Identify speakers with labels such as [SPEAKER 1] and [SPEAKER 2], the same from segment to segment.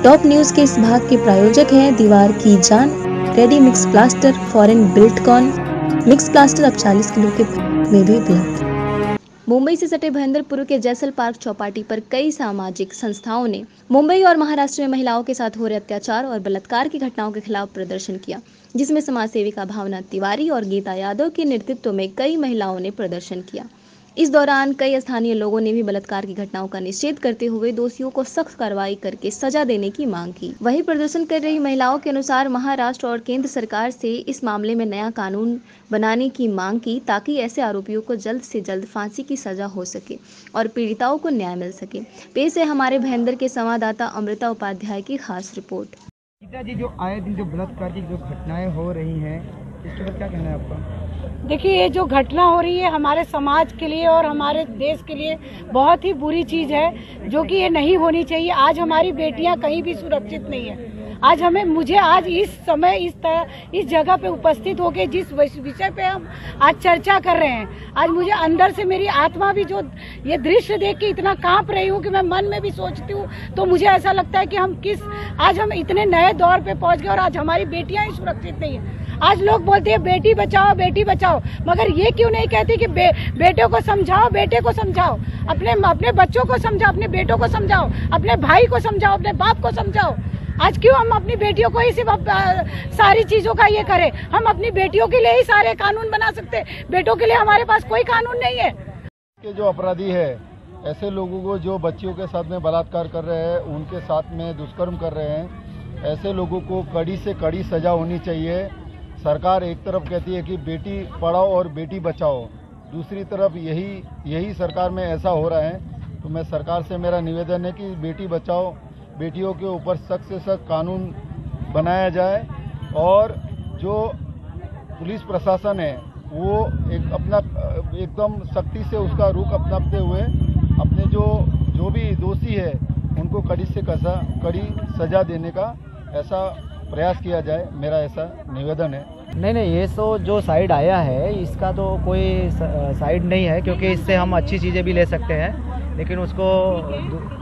[SPEAKER 1] Top news के इस भाग के प्रायोजक हैं दीवार की जान, ready mix plaster, Foreign Builtcon. Mix plaster अब 40 किलो के में भी उपलब्ध। मुंबई से सटे महेंद्रपुर के जैसल पार्क चौपाटी पर कई सामाजिक संस्थाओं ने मुंबई और महाराष्ट्र में महिलाओं के साथ हो रहे अत्याचार और बलात्कार की घटनाओं के खिलाफ प्रदर्शन किया, जिसमें समाज सेविका भावना तिवारी और गीता यादव के नेतृत्व में कई महिलाओं ने प्रदर्शन किया। इस दौरान कई स्थानीय लोगों ने भी बलात्कार की घटनाओं का निषेध करते हुए दोषियों को सख्त कार्रवाई करके सजा देने की मांग की। वहीं प्रदर्शन कर रही महिलाओं के अनुसार महाराष्ट्र और केंद्र सरकार से इस मामले में नया कानून बनाने की मांग की, ताकि ऐसे आरोपियों को जल्द से जल्द फांसी की सजा हो सके और पीड़िताओं को न्याय मिल सके। पेश है हमारे भाईंदर के संवाददाता अमृता उपाध्याय की खास रिपोर्ट।
[SPEAKER 2] गीता जी, जो आए दिन जो बलात्कार की जो घटनाएं हो रही हैं, इसके बाद क्या कहना है आपका?
[SPEAKER 3] देखिए, ये जो घटना हो रही है हमारे समाज के लिए और हमारे देश के लिए बहुत ही बुरी चीज है, जो कि ये नहीं होनी चाहिए। आज हमारी बेटियां कहीं भी सुरक्षित नहीं है। आज मुझे आज इस समय इस जगह पे उपस्थित होके जिस विषय पे हम आज चर्चा कर रहे हैं, आज मुझे अंदर से मेरी आत्मा भी जो ये दृश्य देख के इतना कांप रही हूँ कि मैं मन में भी सोचती हूँ तो मुझे ऐसा लगता है कि आज हम इतने नए दौर पे पहुंच गए और आज हमारी बेटियां ही सुरक्षित नहीं है। आज लोग बोलते हैं बेटी बचाओ, मगर ये क्यों नहीं कहती कि बेटे को समझाओ, बेटे को समझाओ, अपने बच्चों को समझाओ, अपने बेटों को समझाओ, अपने भाई को समझाओ, अपने बाप को समझाओ। आज क्यों हम अपनी बेटियों को ही सिर्फ सारी चीजों का ये करें? हम अपनी बेटियों के लिए ही सारे कानून बना सकते हैं, बेटों के लिए हमारे पास कोई कानून नहीं है।
[SPEAKER 4] के जो अपराधी है, ऐसे लोगों को जो बच्चियों के साथ में बलात्कार कर रहे हैं, उनके साथ में दुष्कर्म कर रहे हैं, ऐसे लोगों को कड़ी से कड़ी सजा होनी चाहिए। सरकार एक तरफ कहती है कि बेटी पढ़ाओ और बेटी बचाओ, दूसरी तरफ यही सरकार में ऐसा हो रहा है। तो मैं सरकार से मेरा निवेदन है कि बेटी बचाओ, बेटियों के ऊपर सख्त से सख्त कानून बनाया जाए और जो पुलिस प्रशासन है वो एकदम सख्ती से उसका रुख अपनाते हुए अपने जो भी दोषी है उनको कड़ी से कड़ी सजा देने का ऐसा प्रयास किया जाए, मेरा ऐसा निवेदन है।
[SPEAKER 2] नहीं, ये तो जो साइड आया है इसका तो कोई साइड नहीं है, क्योंकि इससे हम अच्छी चीज़ें भी ले सकते हैं, लेकिन उसको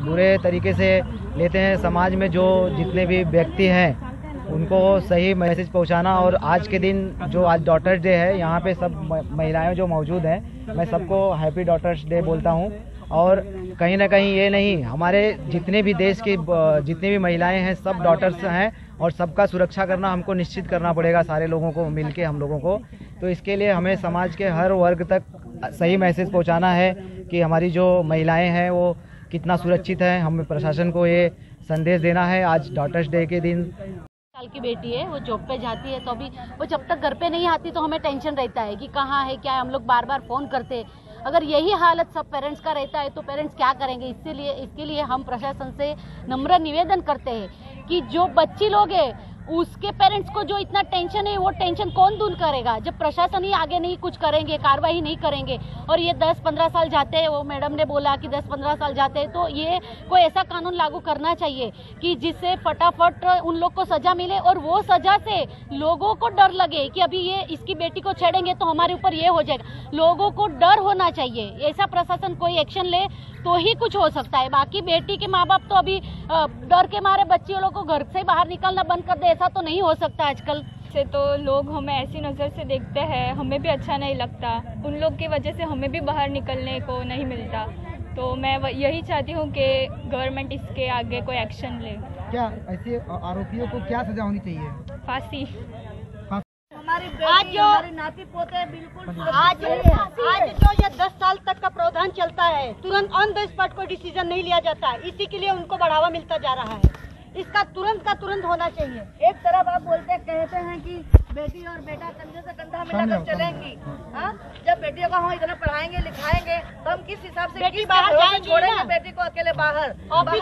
[SPEAKER 2] बुरे तरीके से लेते हैं। समाज में जो जितने भी व्यक्ति हैं उनको सही मैसेज पहुंचाना। और आज के दिन जो आज डॉटर्स डे है, यहाँ पे सब महिलाएं जो मौजूद हैं, मैं सबको हैप्पी डॉटर्स डे बोलता हूँ। और कहीं ना कहीं ये नहीं, हमारे जितने भी देश की जितनी भी महिलाएं हैं सब डॉटर्स हैं और सबका सुरक्षा करना हमको निश्चित करना पड़ेगा, सारे लोगों को मिलके हम लोगों को। तो इसके लिए हमें समाज के हर वर्ग तक सही मैसेज पहुंचाना है कि हमारी जो महिलाएं हैं वो कितना सुरक्षित है। हमें प्रशासन को ये संदेश देना है आज डॉटर्स डे के दिन।
[SPEAKER 5] साल की बेटी है, वो जॉब पे जाती है, तो अभी वो जब तक घर पे नहीं आती तो हमें टेंशन रहता है कि कहाँ है, क्या है। हम लोग बार बार फोन करते हैं। अगर यही हालत सब पेरेंट्स का रहता है तो पेरेंट्स क्या करेंगे? इसके लिए हम प्रशासन से नम्र निवेदन करते हैं कि जो बच्ची लोग हैं उसके पेरेंट्स को जो इतना टेंशन है, वो टेंशन कौन दूर करेगा जब प्रशासन ही आगे नहीं कुछ करेंगे, कार्रवाई नहीं करेंगे। और ये 10-15 साल जाते हैं, वो मैडम ने बोला कि 10-15 साल जाते हैं, तो ये कोई ऐसा कानून लागू करना चाहिए कि जिससे फटाफट उन लोग को सजा मिले और वो सजा से लोगों को डर लगे कि अभी ये इसकी बेटी को छेड़ेंगे तो हमारे ऊपर ये हो जाएगा। लोगों को डर होना चाहिए, ऐसा प्रशासन कोई एक्शन ले तो ही कुछ हो सकता है। बाकी बेटी के माँ बाप तो अभी डर के मारे बच्चियों लोग को घर से बाहर निकलना बंद कर दे, ऐसा तो नहीं हो सकता आजकल
[SPEAKER 6] से। तो लोग हमें ऐसी नज़र से देखते हैं, हमें भी अच्छा नहीं लगता। उन लोग की वजह से हमें भी बाहर निकलने को नहीं मिलता। तो मैं यही चाहती हूँ कि गवर्नमेंट इसके आगे कोई एक्शन ले।
[SPEAKER 2] क्या ऐसे आरोपियों को क्या सजा होनी चाहिए?
[SPEAKER 6] फांसी।
[SPEAKER 5] आज जो नाती पोते बिल्कुल आज जो ये 10 साल तक का प्रावधान चलता है, तुरंत ऑन द स्पॉट कोई डिसीजन नहीं लिया जाता है, इसी के लिए उनको बढ़ावा मिलता जा रहा है। इसका तुरंत का तुरंत होना चाहिए। एक तरफ आप कहते हैं कि बेटी और बेटा कंधे से कंधा मिलाकर चलेंगी, जब बेटियों को हम इतना पढ़ाएंगे लिखाएंगे तो हम किस हिसाब से बेटी बाहर जाएंगे, छोड़ेंगे बेटी को अकेले बाहर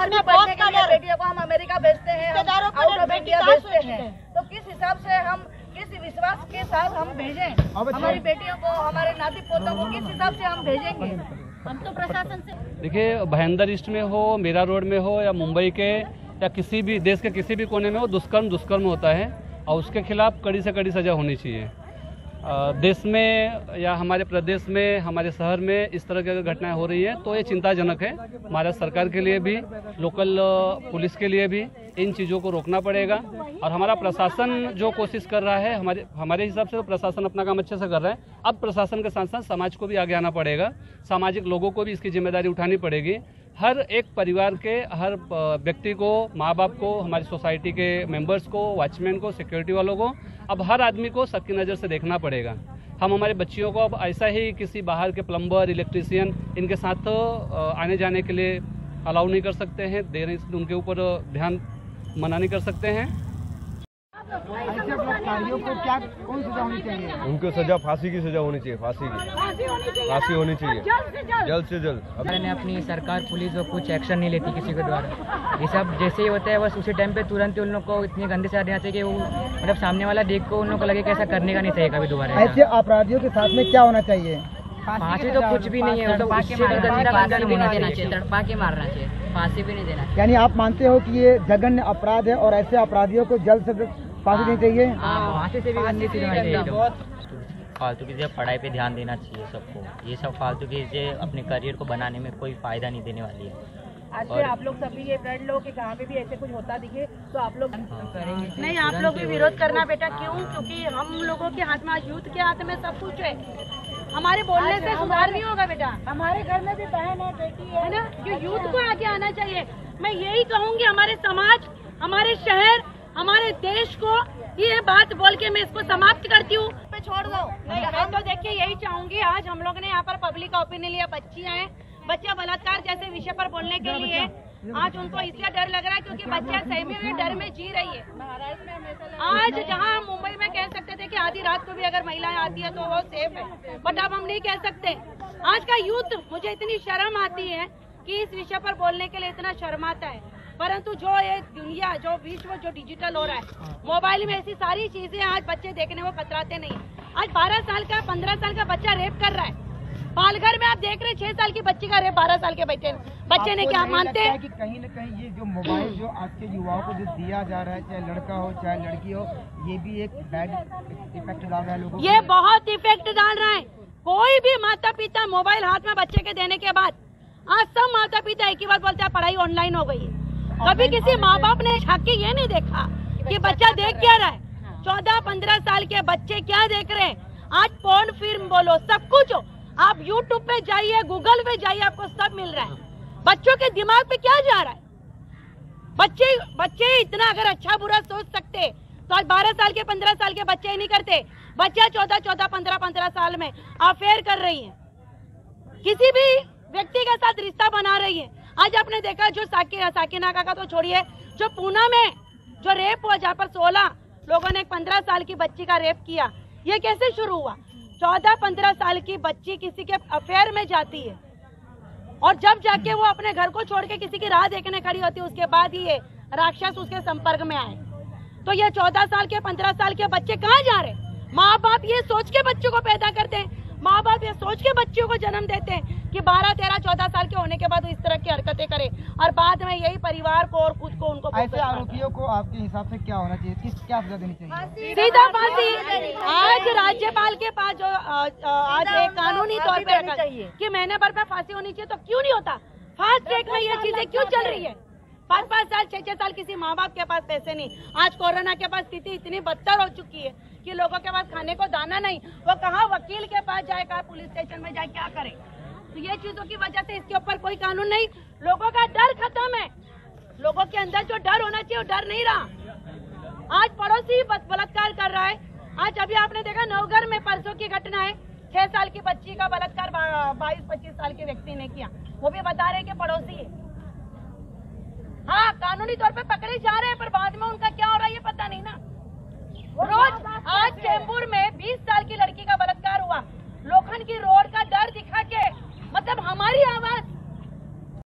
[SPEAKER 5] में पढ़ने के लिए। बेटियों को हम अमेरिका भेजते हैं, आउट ऑफ इंडिया भेजते हैं, तो किस हिसाब से हम किस विश्वास के साथ हम भेजें हमारी बेटियों को, हमारे नाती पोतों को किस हिसाब से हम भेजेंगे? हम तो प्रशासन से
[SPEAKER 7] देखिए, भाईंदर ईस्ट में हो, मीरा रोड में हो या मुंबई के या किसी भी देश के किसी भी कोने में हो, दुष्कर्म होता है और उसके खिलाफ कड़ी से कड़ी सजा होनी चाहिए। देश में या हमारे प्रदेश में, हमारे शहर में इस तरह की अगर घटनाएं हो रही हैं तो ये चिंताजनक है। महाराष्ट्र सरकार के लिए भी, लोकल पुलिस के लिए भी इन चीज़ों को रोकना पड़ेगा। और हमारा प्रशासन जो कोशिश कर रहा है, हमारे हिसाब से तो प्रशासन अपना काम अच्छे से कर रहा है। अब प्रशासन के साथ साथ समाज को भी आगे आना पड़ेगा, सामाजिक लोगों को भी इसकी जिम्मेदारी उठानी पड़ेगी। हर एक परिवार के हर व्यक्ति को, माँ बाप को, हमारी सोसाइटी के मेंबर्स को, वॉचमैन को, सिक्योरिटी वालों को, अब हर आदमी को सबकी नज़र से देखना पड़ेगा। हम हमारे बच्चियों को अब ऐसा ही किसी बाहर के प्लम्बर, इलेक्ट्रीशियन इनके साथ आने जाने के लिए अलाउ नहीं कर सकते हैं, उनके ऊपर ध्यान मना नहीं कर सकते हैं।
[SPEAKER 8] ऐसे बलात्कारियों को क्या कौन सजा होनी चाहिए?
[SPEAKER 9] उनको सजा फांसी की सजा होनी चाहिए, फांसी होनी चाहिए जल्द से जल्द।
[SPEAKER 10] मैंने अपनी सरकार, पुलिस और कुछ एक्शन नहीं लेती किसी के द्वारा। ये सब जैसे ही होता है बस उसी टाइम पे तुरंत उन लोग को इतनी गंदी सजा देना चाहिए कि वो मतलब सामने वाला देख को उन लोग को लगे कि ऐसा करने का नहीं चाहिए कभी दोबारा।
[SPEAKER 8] ऐसे अपराधियों के साथ में क्या होना चाहिए?
[SPEAKER 10] फांसी तो कुछ भी नहीं है, तो उससे भी गंदा नहीं देना चाहिए, तड़पा के मारना चाहिए, फांसी भी नहीं देना।
[SPEAKER 8] यानी आप मानते हो कि ये जघन्य अपराध है और ऐसे अपराधियों को जल्द से जल्द फांसी देनी चाहिए?
[SPEAKER 10] फांसी से भी गंदी चाहिए।
[SPEAKER 11] फालतू की जगह पढ़ाई पे ध्यान देना चाहिए सबको। ये सब फालतू की चीजें अपने करियर को बनाने में कोई फायदा नहीं देने वाली है।
[SPEAKER 3] अच्छा, आप लोग सभी ये ब्लड लो कि कहाँ पे भी ऐसे कुछ होता दिखे तो आप लोग नहीं, आप लोग भी विरोध करना बेटा। क्यों? क्योंकि हम लोगों के हाथ में, आज यूथ के हाथ में सब कुछ है। हमारे बोलने से सुधार नहीं होगा बेटा। हमारे घर में भी बहन है, बेटी है ना, जो यूथ को आगे आना चाहिए। मैं यही कहूँगी, हमारे समाज, हमारे शहर, हमारे देश को ये बात बोल के मैं इसको समाप्त करती हूँ। छोड़ दो। नहीं, हम तो देखिए यही चाहूंगी। आज हम लोग ने यहाँ पर पब्लिक ओपिनियन लिया, बच्चियाँ हैं, बच्चा बलात्कार जैसे विषय पर बोलने के लिए आज उनको इसलिए डर लग रहा है क्योंकि बच्चा सही में डर में जी रही है। आज जहाँ हम मुंबई में कह सकते थे कि आधी रात को भी अगर महिलाएं आती है तो वो सेफ है, बट अब हम नहीं कह सकते। आज का यूथ, मुझे इतनी शर्म आती है कि इस विषय पर बोलने के लिए इतना शर्माता है। परंतु जो ये दुनिया, जो विश्व जो डिजिटल हो रहा है, मोबाइल में ऐसी सारी चीजें आज बच्चे देखने को कतराते नहीं। आज 12 साल का, 15 साल का बच्चा रेप कर रहा है। पालघर में आप देख रहे 6 साल की बच्ची का रेप 12 साल के बच्चे ने। क्या मानते हैं
[SPEAKER 8] कि कहीं न कहीं ये जो मोबाइल जो आज के युवाओं को जो दिया जा रहा है, चाहे लड़का हो चाहे लड़की हो, ये भी एक बैड इफेक्ट डाल रहा है लोगों को?
[SPEAKER 3] ये बहुत इफेक्ट डाल रहा है। कोई भी माता पिता मोबाइल हाथ में बच्चे के देने के बाद, आज सब माता पिता एक ही बात बोलते हैं, पढ़ाई ऑनलाइन हो गई है। कभी किसी माँ बाप ने झाँक के ये नहीं देखा कि बच्चा देख क्या रहा है। 14-15 साल के बच्चे क्या देख रहे हैं। आज पोर्न फिल्म बोलो, सब कुछ हो, आप YouTube पे जाइए, गूगल पे जाइए, आपको सब मिल रहा है। बच्चों के दिमाग पे क्या जा रहा है? बच्चे इतना अगर अच्छा बुरा सोच सकते तो आज 12 साल के, 15 साल के बच्चे ही नहीं करते। बच्चा 14, 15 साल में अफेयर कर रही है, किसी भी व्यक्ति के साथ रिश्ता बना रही है। आज आपने देखा जो साकिना का तो छोड़िए, जो पूना में जो रेप हुआ, जहाँ पर 16 लोगों ने 15 साल की बच्ची का रेप किया, ये कैसे शुरू हुआ? 14-15 साल की बच्ची किसी के अफेयर में जाती है और जब जाके वो अपने घर को छोड़ के किसी की राह देखने खड़ी होती है, उसके बाद ही ये राक्षस उसके संपर्क में आए। तो ये 14 साल के, 15 साल के बच्चे कहाँ जा रहे? माँ बाप ये सोच के बच्चों को पैदा करते हैं, माँ बाप ये सोच के बच्चों को जन्म देते हैं कि 12, 13, 14 साल के होने के बाद वो इस तरह की हरकतें करें और बाद में यही परिवार को और खुद को उनको।
[SPEAKER 8] ऐसे आरोपियों को आपके हिसाब से क्या होना चाहिए, क्या सजा देनी चाहिए?
[SPEAKER 3] सीधा फांसी। आज राज्यपाल के पास जो आज एक कानूनी तौर पे रखा कि महीने भर में फांसी होनी चाहिए, तो क्यों नहीं होता? फास्ट ट्रैक में ये चीजें क्यों चल रही है? 5-5 साल, 6-6 साल किसी माँ बाप के पास पैसे नहीं। आज कोरोना के पास स्थिति इतनी बदतर हो चुकी है कि लोगों के पास खाने को दाना नहीं, वो कहाँ वकील के पास जाए, कहाँ पुलिस स्टेशन में जाए, क्या करे? तो ये चीजों की वजह से इसके ऊपर कोई कानून नहीं। लोगों का डर खत्म है। लोगों के अंदर जो डर होना चाहिए वो डर नहीं रहा। आज पड़ोसी बलात्कार कर रहा है। आज अभी आपने देखा नवघर में परसों की घटना है, 6 साल की बच्ची का बलात्कार 22-25 साल के व्यक्ति ने किया, वो भी बता रहे कि पड़ोसी है। हाँ, कानूनी तौर पे पकड़े जा रहे हैं, पर बाद में उनका क्या हो रहा है ये पता